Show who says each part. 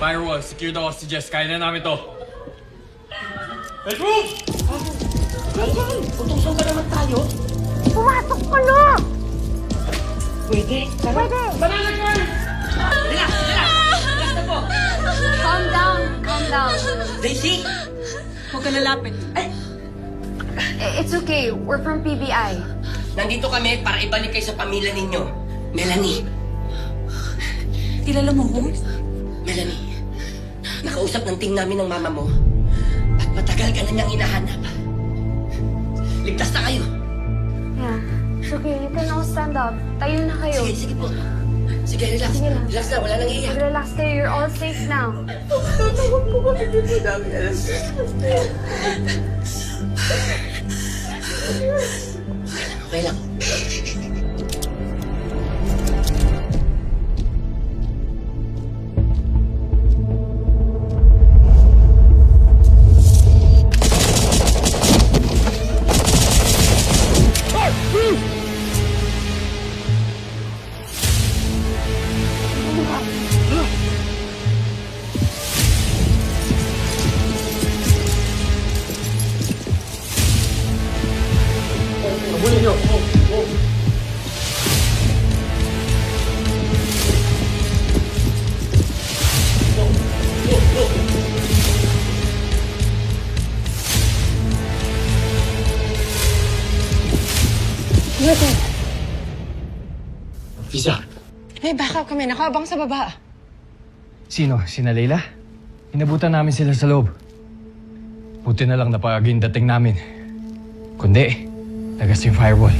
Speaker 1: Firewall, secure the hostages. Kaya na namin to. Let's move!
Speaker 2: Utusan ba naman tayo?
Speaker 3: Pumasok ko na!
Speaker 2: Pwede.
Speaker 3: Pwede!
Speaker 1: Banana girl!
Speaker 2: Relax na po.
Speaker 3: Calm down.
Speaker 2: Daisy!
Speaker 4: Huwag ka lalapit.
Speaker 3: It's okay. We're from PBI.
Speaker 2: Nandito kami para ibalik kayo sa pamilya ninyo. Melanie.
Speaker 4: Kilala mo ko?
Speaker 2: Melanie. Nakausap ng team namin ng mama mo. At matagal ka na niyang hinahanap. Ligtas na kayo.
Speaker 3: Yeah. It's okay. You can all stand up. Tayo na kayo.
Speaker 2: Sige po. Sige, relax.
Speaker 3: Sige lang.
Speaker 2: Relax na, wala nang iiyak.
Speaker 3: Mag-relax kayo. You're all safe now.
Speaker 2: Okay lang.
Speaker 1: Nabulin nyo! Visa.
Speaker 4: May backup kami. Nakaabang sa baba.
Speaker 1: Sino? Sina Leila? Inabutan namin sila sa loob. Buti na lang napaging dating namin. Kundi, nagas yung firewall.